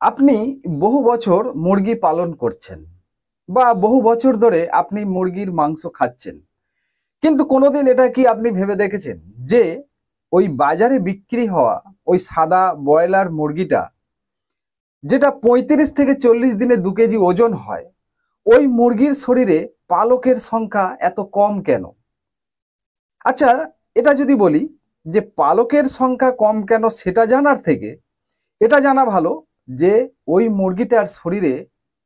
আপনি বহু বছর মুরগি পালন করছেন বা বহু বছর ধরে আপনি মুরগির মাংস খাচ্ছেন, কিন্তু কোনোদিন এটা কি আপনি ভেবে দেখেছেন যে ওই বাজারে বিক্রি হওয়া ওই সাদা ব্রয়লার মুরগিটা, যেটা 35 থেকে 40 দিনে 2 কেজি ওজন হয়, ওই মুরগির শরীরে পালকের সংখ্যা এত কম কেন? আচ্ছা, এটা যদি বলি যে পালকের সংখ্যা কম কেন সেটা জানার থেকে এটা জানা ভালো যে ওই মুরগিটার শরীরে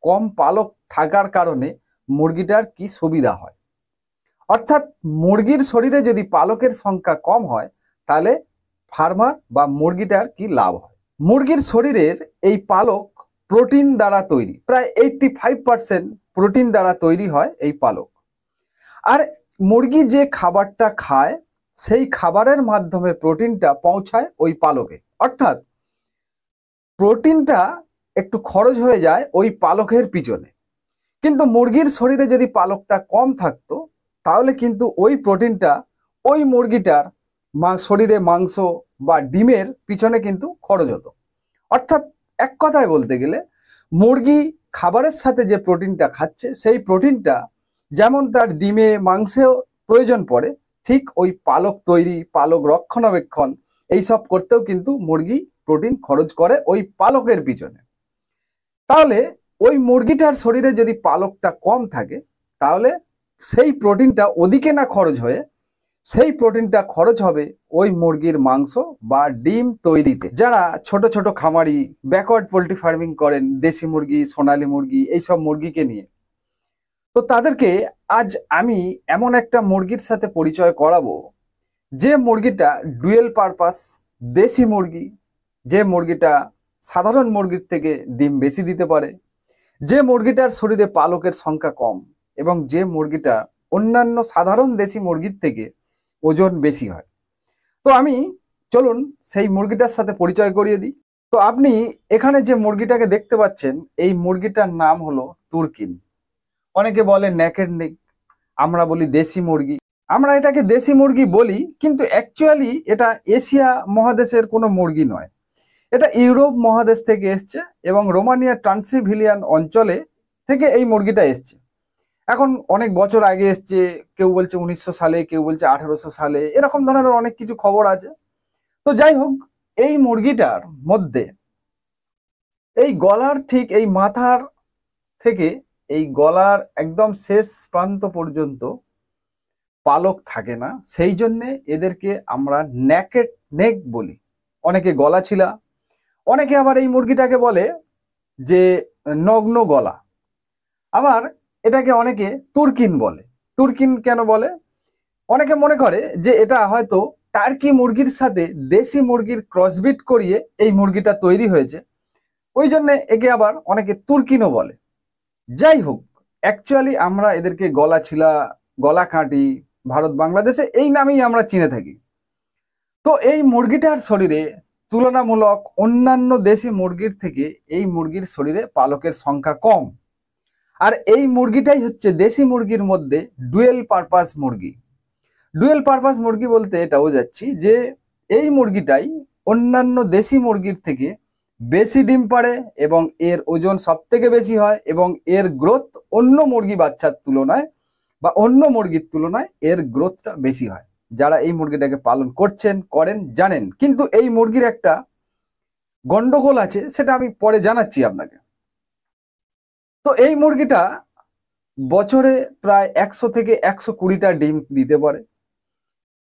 কম পালক থাকার কারণে মুরগিটার কি সুবিধা হয়। অর্থাৎ মুরগির শরীরে যদি পালকের সংখ্যা কম হয় তাহলে ফার্মার বা মুরগিটার কি লাভ হয়। মুরগির শরীরের এই পালক প্রোটিন দ্বারা তৈরি, প্রায় 85% প্রোটিন দ্বারা তৈরি হয় এই পালক। আর মুরগি যে খাবারটা খায় সেই খাবারের মাধ্যমে প্রোটিনটা পৌঁছায় ওই পালকে। অর্থাৎ প্রোটিনটা একটু খরচ হয়ে যায় ওই পালকের পিছনে। কিন্তু মুরগির শরীরে যদি পালকটা কম থাকতো তাহলে কিন্তু ওই প্রোটিনটা ওই মুরগিটার শরীরে মাংস বা ডিমের পিছনে কিন্তু খরচ হতো। অর্থাৎ এক কথায় বলতে গেলে মুরগি খাবারের সাথে যে প্রোটিনটা খাচ্ছে সেই প্রোটিনটা যেমন তার ডিমে মাংসেও প্রয়োজন পড়ে, ঠিক ওই পালক তৈরি, পালক রক্ষণাবেক্ষণ এইসব করতেও কিন্তু মুরগি প্রোটিন খরচ করে ওই পালকের পিছনে। তাহলে ওই মুরগিটার শরীরে যদি পালকটা কম থাকে তাহলে সেই প্রোটিনটা ওদিকে না খরচ হয়ে সেই প্রোটিনটা খরচ হবে ওই মুরগির মাংস বা ডিম তৈরিতে। যারা ছোট ছোট খামারি ব্যাকওয়ার্ড পোল্ট্রি ফার্মিং করেন, দেশি মুরগি, সোনালী মুরগি, এইসব মুরগিকে নিয়ে, তো তাদেরকে আজ আমি এমন একটা মুরগির সাথে পরিচয় করাবো যে মুরগিটা ডুয়েল পারপাস দেশি মুরগি, যে মুরগিটা সাধারণ মুরগির থেকে ডিম বেশি দিতে পারে, যে মুরগিটার শরীরে পালকের সংখ্যা কম এবং যে মুরগিটা অন্যান্য সাধারণ দেশি মুরগির থেকে ওজন বেশি হয়। তো আমি চলুন সেই মুরগিটার সাথে পরিচয় করিয়ে দিই। তো আপনি এখানে যে মুরগিটাকে দেখতে পাচ্ছেন এই মুরগিটার নাম হলো তুর্কিন। অনেকে বলে নেকেড নেক, আমরা বলি দেশি মুরগি। আমরা এটাকে দেশি মুরগি বলি, কিন্তু অ্যাকচুয়ালি এটা এশিয়া মহাদেশের কোনো মুরগি নয়। এটা ইউরোপ মহাদেশ থেকে এসছে এবং রোমানিয়া ট্রান্সিলভেনিয়ান অঞ্চলে থেকে এই মুরগিটা এসছে। এখন অনেক বছর আগে এসছে, কেউ বলছে 1900 সালে, কেউ বলছে 1800 সালে, এরকম ধরনের অনেক কিছু খবর আছে। তো যাই হোক, এই মুরগিটার মধ্যে এই গলার ঠিক এই মাথার থেকে এই গলার একদম শেষ প্রান্ত পর্যন্ত পালক থাকে না, সেই জন্যে এদেরকে আমরা নেকেড নেক বলি। অনেকে গলা ছিলা, অনেকে আবার এই মুরগিটাকে বলে যে নগ্ন গলা, আবার এটাকে অনেকে তুর্কিন বলে। তুর্কিন কেন বলে? অনেকে মনে করে যে এটা হয়তো টার্কি মুরগির সাথে দেশি মুরগির ক্রসবিট করিয়ে এই মুরগিটা তৈরি হয়েছে, ওই জন্য একে আবার অনেকে তুর্কিনও বলে। যাই হোক, অ্যাকচুয়ালি আমরা এদেরকে গলা ছিলা, গলা কাটি, ভারত বাংলাদেশে এই নামেই আমরা চিনে থাকি। তো এই মুরগিটার শরীরে তুলনামূলক অন্যান্য দেশি মুরগির থেকে এই মুরগির শরীরে পালকের সংখ্যা কম। আর এই মুরগিটাই হচ্ছে দেশি মুরগির মধ্যে ডুয়েল পারপাস মুরগি। ডুয়েল পারপাস মুরগি বলতে এটা বোঝাচ্ছি যে এই মুরগিটাই অন্যান্য দেশি মুরগির থেকে বেশি ডিম পাড়ে এবং এর ওজন সব থেকে বেশি হয় এবং এর গ্রোথ অন্য মুরগি বাচ্চার তুলনায় বা অন্য মুরগির তুলনায় এর গ্রোথটা বেশি হয়। যারা এই মুরগিটাকে পালন করছেন, করেন, জানেন। কিন্তু এই মুরগির একটা গন্ডগোল আছে, সেটা আমি পরে জানাচ্ছি আপনাকে। তো এই মুরগিটা বছরে প্রায় 100 থেকে 120টা ডিম দিতে পারে,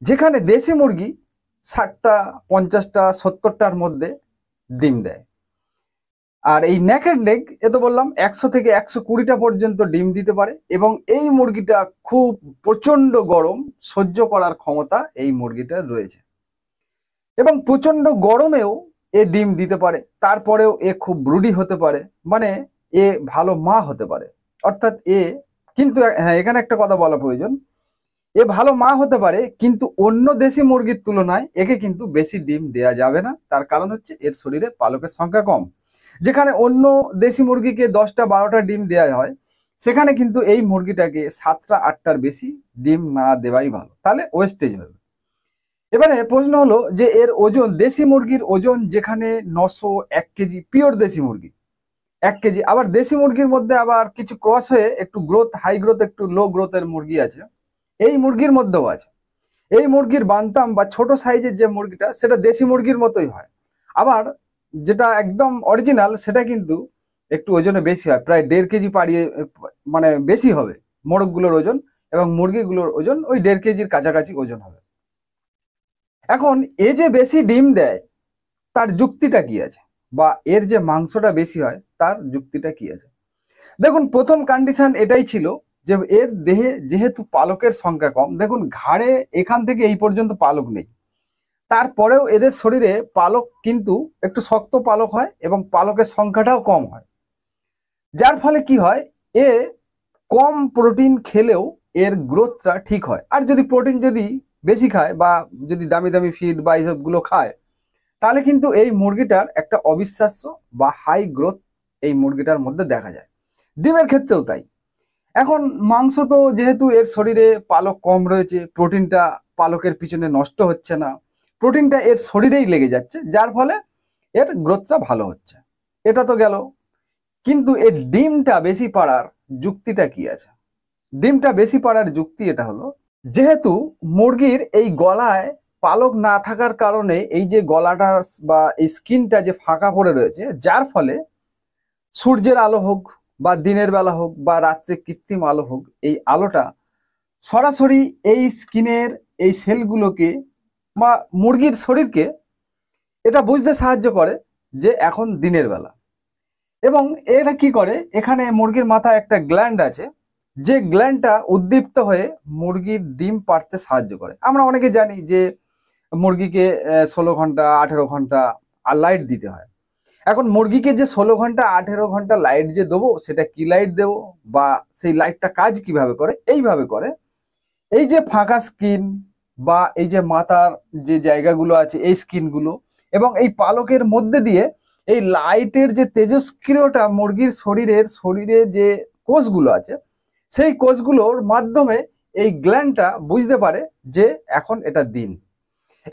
যেখানে দেশি মুরগি 60টা, 50টা, 70টার মধ্যে ডিম দেয়। আর এই নেকেড নেক, এ তো বললাম 100 থেকে 120টা পর্যন্ত ডিম দিতে পারে এবং এই মুরগিটা খুব প্রচন্ড গরম সহ্য করার ক্ষমতা এই মুরগিটার রয়েছে এবং প্রচন্ড গরমেও এ ডিম দিতে পারে। তারপরেও এ খুব ব্রুডি হতে পারে, মানে এ ভালো মা হতে পারে। অর্থাৎ এ কিন্তু, হ্যাঁ, এখানে একটা কথা বলা প্রয়োজন, এ ভালো মা হতে পারে কিন্তু অন্য দেশি মুরগির তুলনায় একে কিন্তু বেশি ডিম দেয়া যাবে না। তার কারণ হচ্ছে এর শরীরে পালকের সংখ্যা কম। যেখানে অন্য দেশি মুরগিকে 10টা 12টা ডিম দেওয়া হয়, সেখানে কিন্তু এই মুরগিটাকে 7টা 8টার বেশি ডিম না দেওয়াই ভালো, তাহলে ওয়েস্টেজ হবে। এবারে প্রশ্ন হলো যে এর ওজন, দেশি মুরগির ওজন যেখানে 900 1 কেজি পিওর দেশি মুরগি, 1 কেজি। আবার দেশি মুরগির মধ্যে আবার কিছু ক্রস হয়ে একটু গ্রোথ, হাই গ্রোথ, একটু লো গ্রোথের মুরগি আছে, এই মুরগির মধ্যেও আছে। এই মুরগির বান্তাম বা ছোট সাইজের যে মুরগিটা সেটা দেশি মুরগির মতোই হয়। আবার যেটা একদম অরিজিনাল সেটা কিন্তু একটু ওজনে বেশি হয়, প্রায় 1.5 কেজি পাড়িয়ে, মানে বেশি হবে মোরগগুলোর ওজন, এবং মুরগিগুলোর ওজন ওই 1.5 কেজির কাছাকাছি ওজন হবে। এখন এ যে বেশি ডিম দেয় তার যুক্তিটা কি আছে, বা এর যে মাংসটা বেশি হয় তার যুক্তিটা কি আছে? দেখুন, প্রথম কন্ডিশন এটাই ছিল যে এর দেহে যেহেতু পালকের সংখ্যা কম, দেখুন ঘাড়ে এখান থেকে এই পর্যন্ত পালক নেই, তারপরেও এদের শরীরে পালক কিন্তু একটু শক্ত পালক হয় এবং পালকের সংখ্যাটাও কম হয়, যার ফলে কি হয়, এ কম প্রোটিন খেলেও এর গ্রোথটা ঠিক হয়। আর যদি প্রোটিন যদি বেশি খায় বা যদি দামি দামি ফিড বা এইসবগুলো খায়, তাহলে কিন্তু এই মুরগিটার একটা অবিশ্বাস্য বা হাই গ্রোথ এই মুরগিটার মধ্যে দেখা যায়। ডিমের ক্ষেত্রেও তাই। এখন মাংস তো যেহেতু এর শরীরে পালক কম রয়েছে, প্রোটিনটা পালকের পিছনে নষ্ট হচ্ছে না, প্রোটিনটা এর শরীরেই লেগে যাচ্ছে, যার ফলে এর গ্রোথটা ভালো হচ্ছে। এটা তো গেল। কিন্তু এর ডিমটা বেশি পাড়ার যুক্তিটা কি আছে? ডিমটা বেশি পাড়ার যুক্তি এটা হলো, যেহেতু মুরগির এই গলায় পালক না থাকার কারণে এই যে গলাটা বা এই স্কিনটা যে ফাঁকা পড়ে রয়েছে, যার ফলে সূর্যের আলো হোক বা দিনের বেলা হোক বা রাত্রে কৃত্রিম আলো হোক, এই আলোটা সরাসরি এই স্কিনের এই সেলগুলোকে বা মুরগির শরীরকে এটা বুঝতে সাহায্য করে যে এখন দিনের বেলা। এবং এটা কি করে, এখানে মুরগির মাথায় একটা গ্ল্যান্ড আছে, যে গ্ল্যান্ডটা উদ্দীপ্ত হয়ে মুরগির ডিম পাড়তে সাহায্য করে। আমরা অনেকে জানি যে মুরগিকে 16 ঘন্টা 18 ঘন্টা আর লাইট দিতে হয়। এখন মুরগিকে যে 16 ঘন্টা 18 ঘন্টা লাইট যে দেবো, সেটা কি লাইট দেবো বা সেই লাইটটা কাজ কিভাবে করে? এইভাবে করে, এই যে ফাঁকা স্কিন বা এই যে মাথার যে জায়গাগুলো আছে এই স্কিনগুলো এবং এই পালকের মধ্যে দিয়ে এই লাইটের যে তেজস্ক্রিয়টা মুরগির শরীরে যে কোষগুলো আছে, সেই কোষগুলোর মাধ্যমে এই গ্ল্যান্ডটা বুঝতে পারে যে এখন এটা দিন।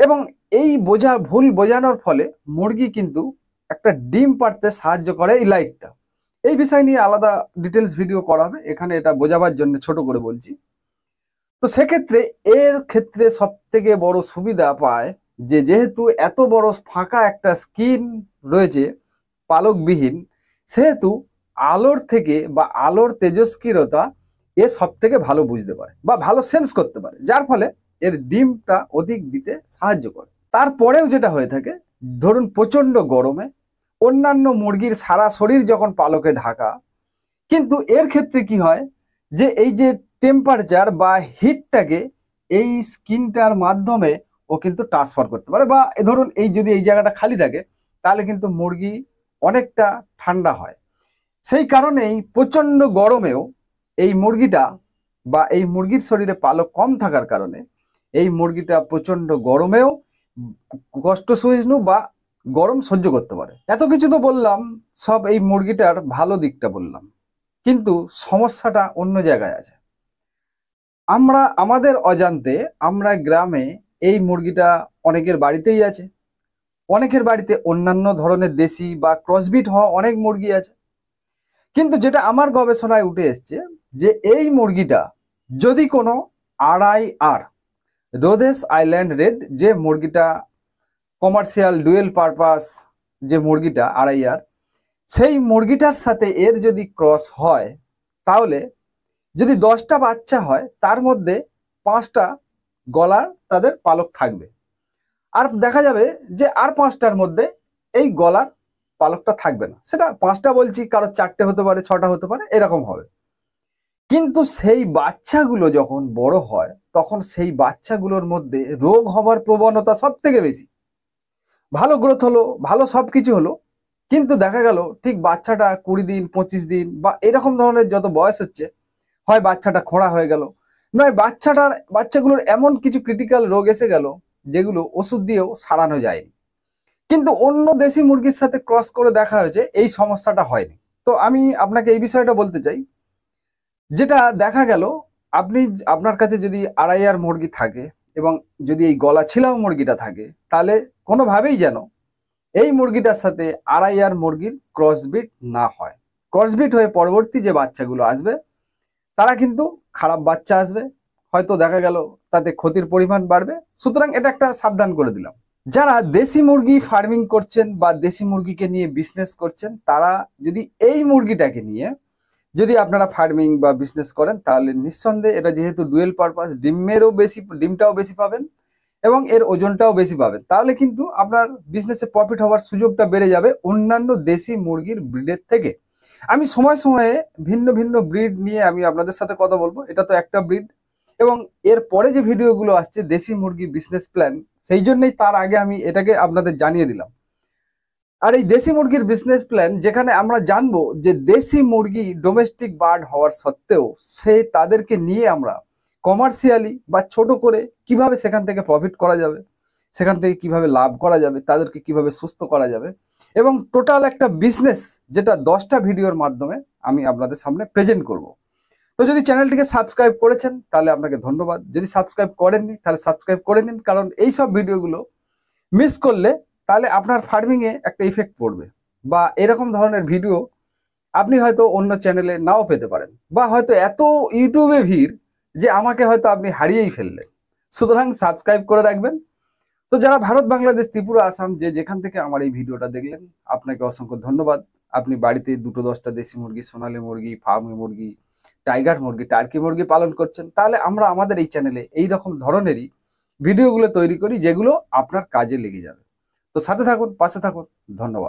এবং এই ভুল বোঝানোর ফলে মুরগি কিন্তু একটা ডিম পাড়তে সাহায্য করে এই লাইটটা। এই বিষয় নিয়ে আলাদা ডিটেলস ভিডিও করা হবে, এখানে এটা বোঝাবার জন্য ছোট করে বলছি। তো সেক্ষেত্রে এর ক্ষেত্রে সব থেকে বড় সুবিধা পায় যে যেহেতু এত বড় ফাঁকা একটা স্কিন রয়েছে পালকবিহীন, সেহেতু আলোর থেকে বা আলোর তেজস্ক্রিয়তা এ সব থেকে ভালো বুঝতে পারে বা ভালো সেন্স করতে পারে, যার ফলে এর ডিমটা অধিক দিতে সাহায্য করে। তারপরেও যেটা হয়ে থাকে, ধরুন প্রচন্ড গরমে অন্যান্য মুরগির সারা শরীর যখন পালকে ঢাকা, কিন্তু এর ক্ষেত্রে কি হয় যে এই যে টেম্পারেচার বা হিটটাকে এই স্কিনটার মাধ্যমে ও কিন্তু ট্রান্সফার করতে পারে, বা ধরুন এই যদি এই জায়গাটা খালি থাকে তাহলে কিন্তু মুরগি অনেকটা ঠান্ডা হয়। সেই কারণেই প্রচন্ড গরমেও এই মুরগিটা বা এই মুরগির শরীরে পালক কম থাকার কারণে এই মুরগিটা প্রচন্ড গরমেও কষ্ট সহিষ্ণু বা গরম সহ্য করতে পারে। এত কিছু তো বললাম, সব এই মুরগিটার ভালো দিকটা বললাম, কিন্তু সমস্যাটা অন্য জায়গায় আছে। আমরা আমাদের অজান্তে আমরা গ্রামে এই মুরগিটা অনেকের বাড়িতেই আছে, অনেকের বাড়িতে অন্যান্য ধরনের দেশি বা ক্রসবিট হওয়া অনেক মুরগি আছে। কিন্তু যেটা আমার গবেষণায় উঠে এসছে যে এই মুরগিটা যদি কোনো RIR, রোদেস আইল্যান্ড রেড, যে মুরগিটা কমার্শিয়াল ডুয়েল পারপাস যে মুরগিটা RIR, সেই মুরগিটার সাথে এর যদি ক্রস হয়, তাহলে যদি 10টা বাচ্চা হয় তার মধ্যে 5টা গলার তাদের পালক থাকবে, আর দেখা যাবে যে আর 5টার মধ্যে এই গলার পালকটা থাকবে না। সেটা 5টা বলছি, কারো 4টে হতে পারে, 6টা হতে পারে, এরকম হবে। কিন্তু সেই বাচ্চাগুলো যখন বড় হয় তখন সেই বাচ্চাগুলোর মধ্যে রোগ হবার প্রবণতা সব থেকে বেশি। ভালো গ্রোথ হলো, ভালো সবকিছু হলো, কিন্তু দেখা গেল ঠিক বাচ্চাটা 20 দিন 25 দিন বা এরকম ধরনের যত বয়স হচ্ছে, হয় বাচ্চাটা খোঁড়া হয়ে গেল, নয় বাচ্চাগুলোর এমন কিছু ক্রিটিক্যাল রোগ এসে গেল যেগুলো ওষুধ দিয়েও সারানো যায়নি। কিন্তু অন্য দেশি মুরগির সাথে ক্রস করে দেখা হয়েছে এই সমস্যাটা হয়নি। তো আমি আপনাকে এই বিষয়টা বলতে চাই, যেটা দেখা গেল আপনার কাছে যদি RIR মুরগি থাকে এবং যদি এই গলা ছিলাও মুরগিটা থাকে, তাহলে কোনোভাবেই যেন এই মুরগিটার সাথে আড়াইয়ার মুরগির ক্রসবিট না হয়। ক্রসবিট হয়ে পরবর্তী যে বাচ্চাগুলো আসবে তারা কিন্তু খারাপ বাচ্চা আসবে, হয়তো দেখা গেল তাতে ক্ষতির পরিমাণ বাড়বে। সুতরাং এটা একটা সাবধান করে দিলাম। যারা দেশি মুরগি ফার্মিং করছেন বা দেশি মুরগিকে নিয়ে বিজনেস করছেন, তারা যদি এই মুরগিটাকে নিয়ে যদি আপনারা ফার্মিং বা বিজনেস করেন, তাহলে নিঃসন্দেহে এটা যেহেতু ডুয়েল পারপাস, ডিমটাও বেশি পাবেন এবং এর ওজনটাও বেশি পাবেন, তাহলে কিন্তু আপনার বিজনেসে প্রফিট হওয়ার সুযোগটা বেড়ে যাবে অন্যান্য দেশি মুরগির ব্রিডের থেকে। আমি সময় সময়ে ভিন্ন ভিন্ন ব্রিড নিয়ে আমি আপনাদের সাথে কথা বলবো। এটা তো একটা ব্রিড, এবং এর পরে যে ভিডিওগুলো আসছে দেশি মুরগি বিজনেস প্ল্যান, সেই জন্যই তার আগে আমি এটাকে আপনাদের জানিয়ে দিলাম। আর এই দেশি মুরগির বিজনেস প্ল্যান, যেখানে আমরা জানবো যে দেশি মুরগি ডোমেস্টিক বার্ড হওয়ার সত্ত্বেও তাদেরকে নিয়ে আমরা কমার্শিয়ালি বা ছোট করে কিভাবে সেখান থেকে প্রফিট করা যাবে, সেখান থেকে কিভাবে লাভ করা যাবে, তাদেরকে কিভাবে সুস্থ করা যাবে, এবং টোটাল একটা বিজনেস যেটা 10টা ভিডিওর মাধ্যমে আমি আপনাদের সামনে প্রেজেন্ট করব। তো যদি চ্যানেলটিকে সাবস্ক্রাইব করেছেন তাহলে আপনাকে ধন্যবাদ, যদি সাবস্ক্রাইব করেননি তাহলে সাবস্ক্রাইব করে নিন, কারণ এই সব ভিডিওগুলো মিস করলে তাহলে আপনার ফার্মিংয়ে একটা ইফেক্ট পড়বে, বা এরকম ধরনের ভিডিও আপনি হয়তো অন্য চ্যানেলে নাও পেতে পারেন, বা হয়তো এত ইউটিউবে ভিড় যে আমাকে হয়তো আপনি হারিয়েই ফেললেন। সুতরাং সাবস্ক্রাইব করে রাখবেন। তো যারা ভারত, বাংলাদেশ, ত্রিপুরা, আসাম যেখান থেকে আমার এই ভিডিওটা দেখলেন, আপনাকে অসংখ্য ধন্যবাদ। আপনি বাড়িতে 2-10টা দেশি মুরগি, সোনালী মুরগি, ফার্মি মুরগি, টাইগার মুরগি, টার্কি মুরগি পালন করছেন, তাহলে আমরা আমাদের এই চ্যানেলে এই রকম ধরনেরই ভিডিওগুলো তৈরি করি যেগুলো আপনার কাজে লেগে যাবে। তো সাথে থাকুন, পাশে থাকুন। ধন্যবাদ।